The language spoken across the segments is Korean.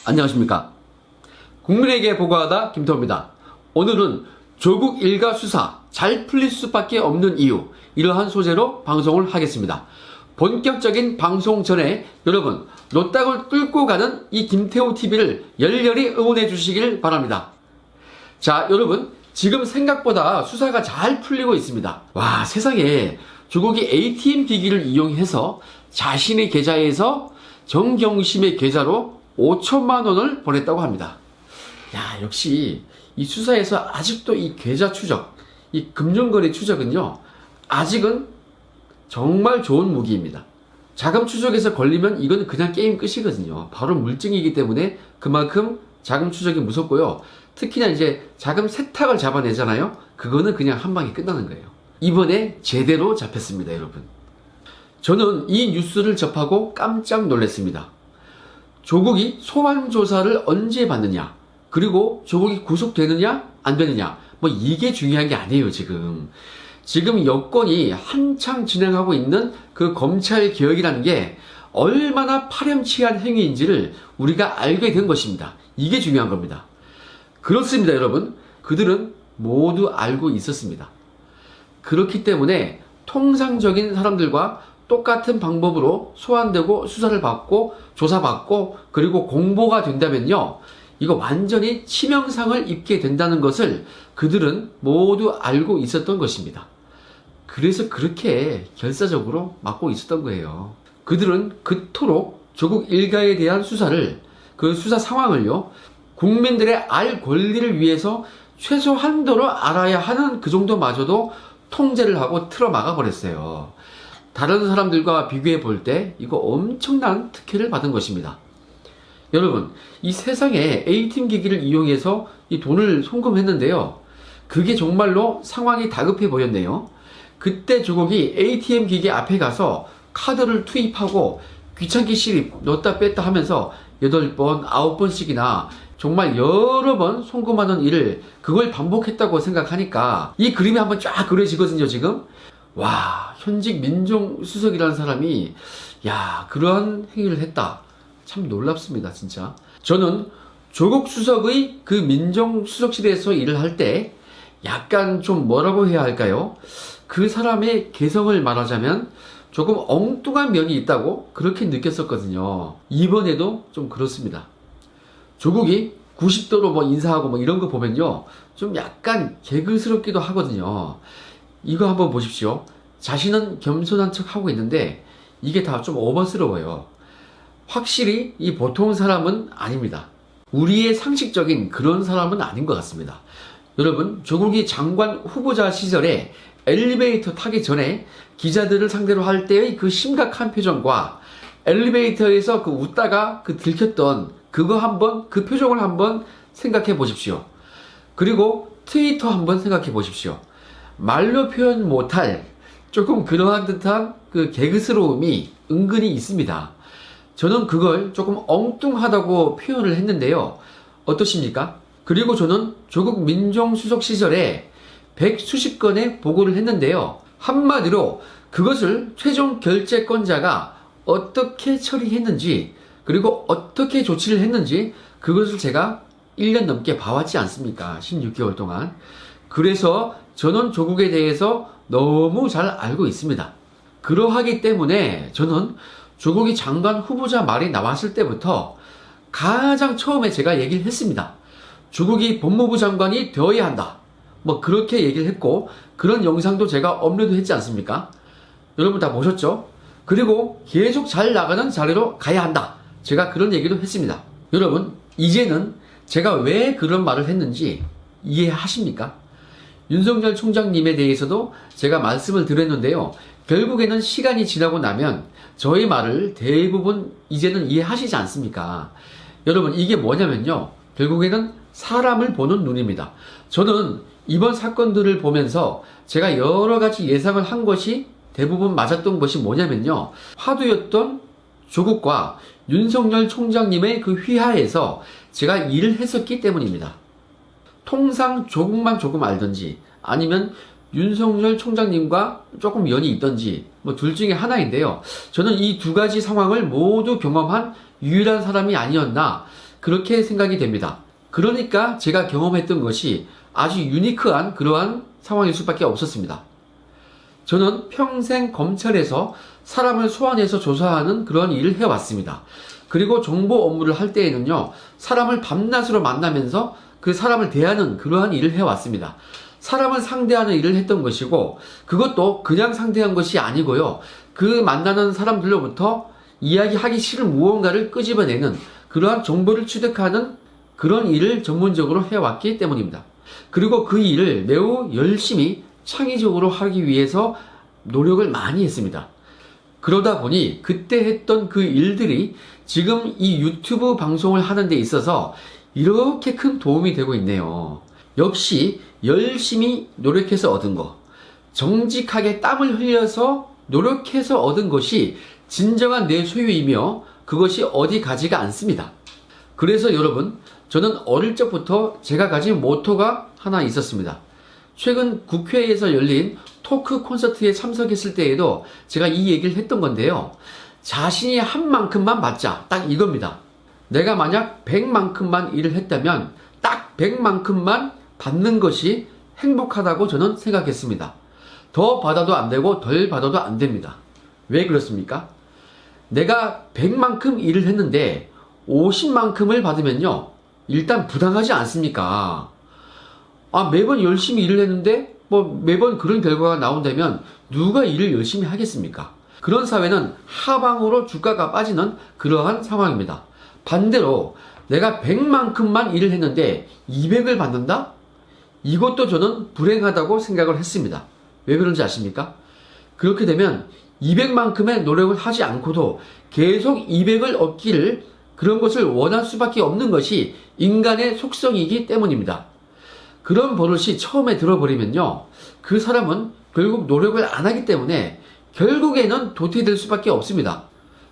안녕하십니까. 국민에게 보고하다 김태호입니다. 오늘은 조국 일가 수사 잘 풀릴 수밖에 없는 이유, 이러한 소재로 방송을 하겠습니다. 본격적인 방송 전에 여러분 노땅을 뚫고 가는 이 김태호TV를 열렬히 응원해 주시길 바랍니다. 자, 여러분 지금 생각보다 수사가 잘 풀리고 있습니다. 와, 세상에 조국이 ATM 기기를 이용해서 자신의 계좌에서 정경심의 계좌로 5천만 원을 보냈다고 합니다. 야, 역시 이 수사에서 아직도 이 계좌 추적, 이 금융거래 추적은요, 아직은 정말 좋은 무기입니다. 자금 추적에서 걸리면 이건 그냥 게임 끝이거든요. 바로 물증이기 때문에 그만큼 자금 추적이 무섭고요. 특히나 이제 자금 세탁을 잡아내잖아요. 그거는 그냥 한 방에 끝나는 거예요. 이번에 제대로 잡혔습니다, 여러분. 저는 이 뉴스를 접하고 깜짝 놀랐습니다. 조국이 소환 조사를 언제 받느냐, 그리고 조국이 구속되느냐 안 되느냐, 뭐 이게 중요한 게 아니에요. 지금 여건이 한창 진행하고 있는 그 검찰 개혁이라는 게 얼마나 파렴치한 행위인지를 우리가 알게 된 것입니다. 이게 중요한 겁니다. 그렇습니다, 여러분. 그들은 모두 알고 있었습니다. 그렇기 때문에 통상적인 사람들과 똑같은 방법으로 소환되고 수사를 받고 조사받고 그리고 공보가 된다면요, 이거 완전히 치명상을 입게 된다는 것을 그들은 모두 알고 있었던 것입니다. 그래서 그렇게 결사적으로 막고 있었던 거예요. 그들은 그토록 조국 일가에 대한 수사를, 그 수사 상황을요, 국민들의 알 권리를 위해서 최소한도로 알아야 하는 그 정도마저도 통제를 하고 틀어막아 버렸어요. 다른 사람들과 비교해 볼 때 이거 엄청난 특혜를 받은 것입니다. 여러분, 이 세상에 ATM 기기를 이용해서 이 돈을 송금했는데요, 그게 정말로 상황이 다급해 보였네요. 그때 조국이 ATM 기기 앞에 가서 카드를 투입하고 귀찮게 실입, 넣었다 뺐다 하면서 8번, 9번씩이나 정말 여러 번 송금하는 일을, 그걸 반복했다고 생각하니까 이 그림이 한번 쫙 그려지거든요, 지금. 와, 현직 민정수석이라는 사람이, 야, 그러한 행위를 했다. 참 놀랍습니다, 진짜. 저는 조국 수석의 그 민정수석실에서 일을 할 때 약간 좀 뭐라고 해야 할까요? 그 사람의 개성을 말하자면 조금 엉뚱한 면이 있다고 그렇게 느꼈었거든요. 이번에도 좀 그렇습니다. 조국이 90도로 뭐 인사하고 뭐 이런 거 보면요, 좀 약간 개그스럽기도 하거든요. 이거 한번 보십시오. 자신은 겸손한 척 하고 있는데 이게 다 좀 오버스러워요. 확실히 이 보통 사람은 아닙니다. 우리의 상식적인 그런 사람은 아닌 것 같습니다. 여러분, 조국이 장관 후보자 시절에 엘리베이터 타기 전에 기자들을 상대로 할 때의 그 심각한 표정과 엘리베이터에서 그 웃다가 그 들켰던 그거 한번, 그 표정을 한번 생각해 보십시오. 그리고 트위터 한번 생각해 보십시오. 말로 표현 못할 조금 그러한 듯한 그 개그스러움이 은근히 있습니다. 저는 그걸 조금 엉뚱하다고 표현을 했는데요. 어떠십니까? 그리고 저는 조국 민정수석 시절에 100수십 건의 보고를 했는데요. 한마디로 그것을 최종 결재권자가 어떻게 처리했는지, 그리고 어떻게 조치를 했는지, 그것을 제가 1년 넘게 봐왔지 않습니까? 16개월 동안. 그래서 저는 조국에 대해서 너무 잘 알고 있습니다. 그러하기 때문에 저는 조국이 장관 후보자 말이 나왔을 때부터 가장 처음에 제가 얘기를 했습니다. 조국이 법무부 장관이 되어야 한다. 뭐 그렇게 얘기를 했고, 그런 영상도 제가 업로드 했지 않습니까? 여러분 다 보셨죠? 그리고 계속 잘 나가는 자리로 가야 한다. 제가 그런 얘기도 했습니다. 여러분, 이제는 제가 왜 그런 말을 했는지 이해하십니까? 윤석열 총장님에 대해서도 제가 말씀을 드렸는데요. 결국에는 시간이 지나고 나면 저의 말을 대부분 이제는 이해하시지 않습니까? 여러분, 이게 뭐냐면요, 결국에는 사람을 보는 눈입니다. 저는 이번 사건들을 보면서 제가 여러 가지 예상을 한 것이 대부분 맞았던 것이 뭐냐면요, 화두였던 조국과 윤석열 총장님의 그 휘하에서 제가 일을 했었기 때문입니다. 통상 조국만 조금 알든지 아니면 윤석열 총장님과 조금 연이 있던지 뭐 둘 중에 하나인데요. 저는 이 두 가지 상황을 모두 경험한 유일한 사람이 아니었나, 그렇게 생각이 됩니다. 그러니까 제가 경험했던 것이 아주 유니크한 그러한 상황일 수밖에 없었습니다. 저는 평생 검찰에서 사람을 소환해서 조사하는 그런 일을 해왔습니다. 그리고 정보 업무를 할 때에는요, 사람을 밤낮으로 만나면서 그 사람을 대하는 그러한 일을 해왔습니다. 사람을 상대하는 일을 했던 것이고, 그것도 그냥 상대한 것이 아니고요, 그 만나는 사람들로부터 이야기하기 싫은 무언가를 끄집어내는 그러한 정보를 취득하는 그런 일을 전문적으로 해왔기 때문입니다. 그리고 그 일을 매우 열심히 창의적으로 하기 위해서 노력을 많이 했습니다. 그러다 보니 그때 했던 그 일들이 지금 이 유튜브 방송을 하는 데 있어서 이렇게 큰 도움이 되고 있네요. 역시 열심히 노력해서 얻은 거, 정직하게 땀을 흘려서 노력해서 얻은 것이 진정한 내 소유이며 그것이 어디 가지가 않습니다. 그래서 여러분, 저는 어릴 적부터 제가 가진 모토가 하나 있었습니다. 최근 국회에서 열린 토크 콘서트에 참석했을 때에도 제가 이 얘기를 했던 건데요. 자신이 한 만큼만 받자. 딱 이겁니다. 내가 만약 100만큼만 일을 했다면 딱 100만큼만 받는 것이 행복하다고 저는 생각했습니다. 더 받아도 안 되고 덜 받아도 안 됩니다. 왜 그렇습니까? 내가 100만큼 일을 했는데 50만큼을 받으면요, 일단 부당하지 않습니까? 매번 열심히 일을 했는데 매번 그런 결과가 나온다면 누가 일을 열심히 하겠습니까? 그런 사회는 하방으로 주가가 빠지는 그러한 상황입니다. 반대로 내가 100만큼만 일을 했는데 200을 받는다? 이것도 저는 불행하다고 생각을 했습니다. 왜 그런지 아십니까? 그렇게 되면 200만큼의 노력을 하지 않고도 계속 200을 얻기를, 그런 것을 원할 수밖에 없는 것이 인간의 속성이기 때문입니다. 그런 버릇이 처음에 들어버리면요, 그 사람은 결국 노력을 안 하기 때문에 결국에는 도태될 수밖에 없습니다.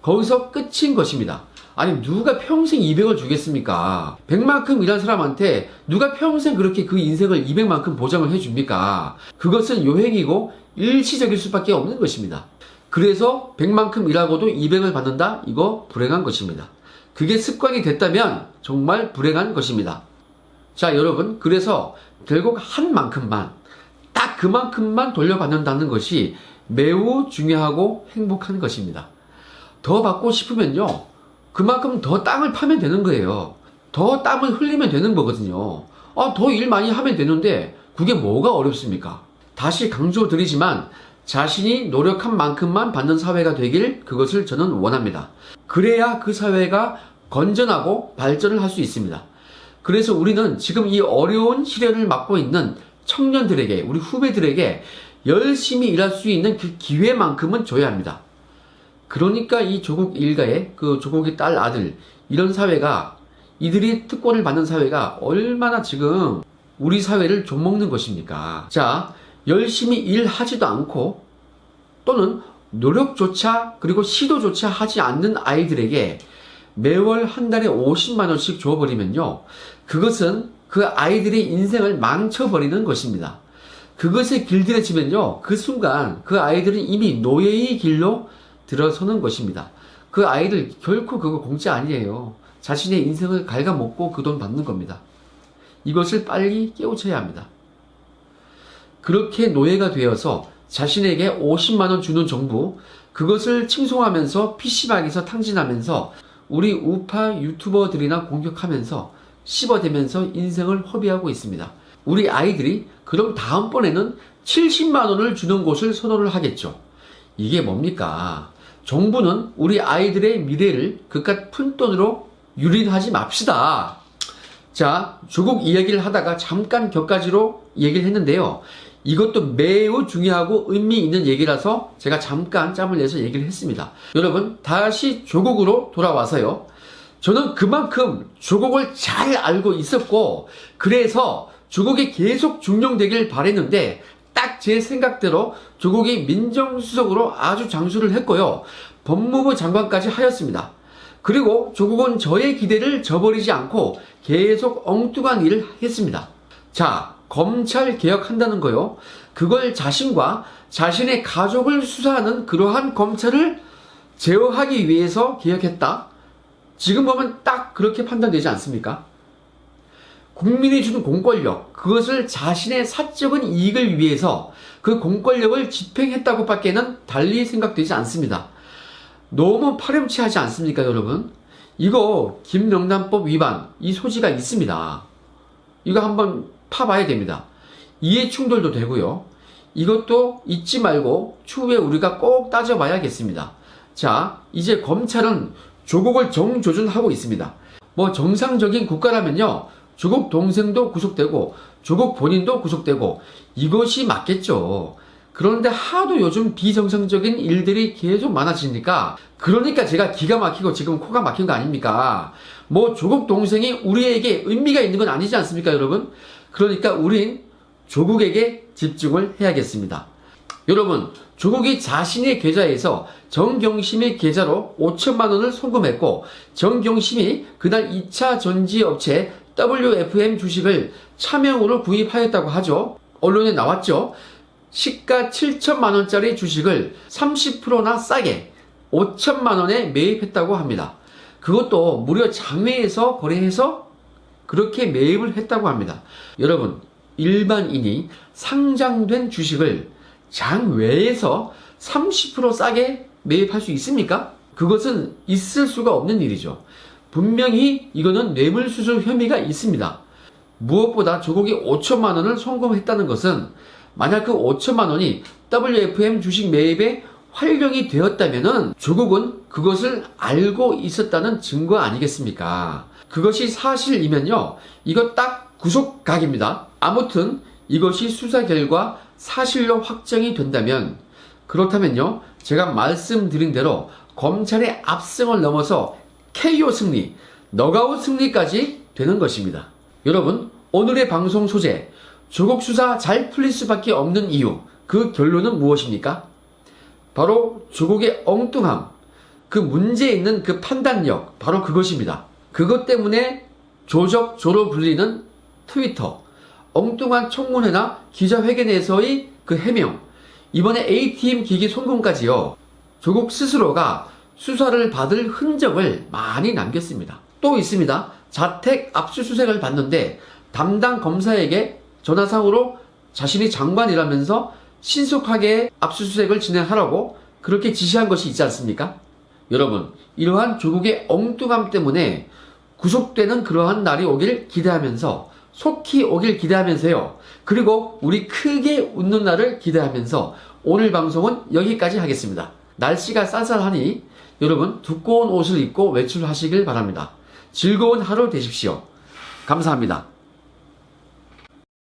거기서 끝인 것입니다. 아니, 누가 평생 200을 주겠습니까? 100만큼 일한 사람한테 누가 평생 그렇게 그 인생을 200만큼 보장을 해줍니까? 그것은 요행이고 일시적일 수밖에 없는 것입니다. 그래서 100만큼 일하고도 200을 받는다? 이거 불행한 것입니다. 그게 습관이 됐다면 정말 불행한 것입니다. 자, 여러분, 그래서 결국 한 만큼만, 딱 그만큼만 돌려받는다는 것이 매우 중요하고 행복한 것입니다. 더 받고 싶으면요, 그만큼 더 땅을 파면 되는 거예요. 더 땀을 흘리면 되는 거거든요. 더 일 많이 하면 되는데 그게 뭐가 어렵습니까? 다시 강조드리지만 자신이 노력한 만큼만 받는 사회가 되길, 그것을 저는 원합니다. 그래야 그 사회가 건전하고 발전을 할 수 있습니다. 그래서 우리는 지금 이 어려운 시련을 맞고 있는 청년들에게, 우리 후배들에게 열심히 일할 수 있는 그 기회만큼은 줘야 합니다. 그러니까 이 조국 일가의 그 조국의 딸 아들, 이런 사회가, 이들이 특권을 받는 사회가 얼마나 지금 우리 사회를 좀먹는 것입니까? 자, 열심히 일하지도 않고 또는 노력조차, 그리고 시도조차 하지 않는 아이들에게 매월 한 달에 50만 원씩 줘버리면요, 그것은 그 아이들의 인생을 망쳐버리는 것입니다. 그것에 길들여지면요, 그 순간 그 아이들은 이미 노예의 길로 들어서는 것입니다. 그 아이들 결코 그거 공짜 아니에요. 자신의 인생을 갉아먹고 그 돈 받는 겁니다. 이것을 빨리 깨우쳐야 합니다. 그렇게 노예가 되어서 자신에게 50만 원 주는 정부, 그것을 칭송하면서 PC방에서 탕진하면서 우리 우파 유튜버들이나 공격하면서 씹어대면서 인생을 허비하고 있습니다. 우리 아이들이 그럼 다음번에는 70만 원을 주는 곳을 선호를 하겠죠. 이게 뭡니까? 정부는 우리 아이들의 미래를 그깟 푼돈으로 유린하지 맙시다. 자, 조국 이야기를 하다가 잠깐 격가지로 얘기를 했는데요. 이것도 매우 중요하고 의미 있는 얘기라서 제가 잠깐 짬을 내서 얘기를 했습니다. 여러분, 다시 조국으로 돌아와서요, 저는 그만큼 조국을 잘 알고 있었고, 그래서 조국이 계속 중용되길 바랬는데, 딱 제 생각대로 조국이 민정수석으로 아주 장수를 했고요, 법무부 장관까지 하였습니다. 그리고 조국은 저의 기대를 저버리지 않고 계속 엉뚱한 일을 했습니다. 자, 검찰 개혁한다는 거요, 그걸 자신과 자신의 가족을 수사하는 그러한 검찰을 제어하기 위해서 개혁했다? 지금 보면 딱 그렇게 판단되지 않습니까? 국민이 주는 공권력, 그것을 자신의 사적인 이익을 위해서 그 공권력을 집행했다고 밖에는 달리 생각되지 않습니다. 너무 파렴치하지 않습니까, 여러분? 이거 김영란법 위반, 이 소지가 있습니다. 이거 한번 파봐야 됩니다. 이해 충돌도 되고요. 이것도 잊지 말고 추후에 우리가 꼭 따져봐야겠습니다. 자, 이제 검찰은 조국을 정조준하고 있습니다. 뭐 정상적인 국가라면요, 조국 동생도 구속되고 조국 본인도 구속되고 이것이 맞겠죠. 그런데 하도 요즘 비정상적인 일들이 계속 많아지니까, 그러니까 제가 기가 막히고 지금 코가 막힌 거 아닙니까? 뭐 조국 동생이 우리에게 의미가 있는 건 아니지 않습니까, 여러분? 그러니까 우린 조국에게 집중을 해야겠습니다. 여러분, 조국이 자신의 계좌에서 정경심의 계좌로 5천만 원을 송금했고, 정경심이 그날 2차 전지업체 WFM 주식을 차명으로 구입하였다고 하죠. 언론에 나왔죠. 시가 7천만 원짜리 주식을 30%나 싸게 5천만 원에 매입했다고 합니다. 그것도 무려 장외에서 거래해서 그렇게 매입을 했다고 합니다. 여러분, 일반인이 상장된 주식을 장외에서 30% 싸게 매입할 수 있습니까? 그것은 있을 수가 없는 일이죠. 분명히 이거는 뇌물수수 혐의가 있습니다. 무엇보다 조국이 5천만 원을 송금했다는 것은, 만약 그 5천만 원이 WFM 주식 매입에 활용이 되었다면은 조국은 그것을 알고 있었다는 증거 아니겠습니까? 그것이 사실이면요, 이거 딱 구속각입니다. 아무튼 이것이 수사 결과 사실로 확정이 된다면, 그렇다면요, 제가 말씀드린 대로 검찰의 압승을 넘어서 KO 승리, 너가웃 승리까지 되는 것입니다. 여러분, 오늘의 방송 소재, 조국 수사 잘 풀릴 수밖에 없는 이유, 그 결론은 무엇입니까? 바로 조국의 엉뚱함, 그 문제 있는 그 판단력, 바로 그것입니다. 그것 때문에 조적조로 불리는 트위터, 엉뚱한 청문회나 기자회견에서의 그 해명, 이번에 ATM 기기 송금까지요, 조국 스스로가 수사를 받을 흔적을 많이 남겼습니다. 또 있습니다. 자택 압수수색을 받는데 담당 검사에게 전화상으로 자신이 장관이라면서 신속하게 압수수색을 진행하라고 그렇게 지시한 것이 있지 않습니까? 여러분, 이러한 조국의 엉뚱함 때문에 구속되는 그러한 날이 오길 기대하면서, 속히 오길 기대하면서요, 그리고 우리 크게 웃는 날을 기대하면서 오늘 방송은 여기까지 하겠습니다. 날씨가 쌀쌀하니 여러분 두꺼운 옷을 입고 외출하시길 바랍니다. 즐거운 하루 되십시오. 감사합니다.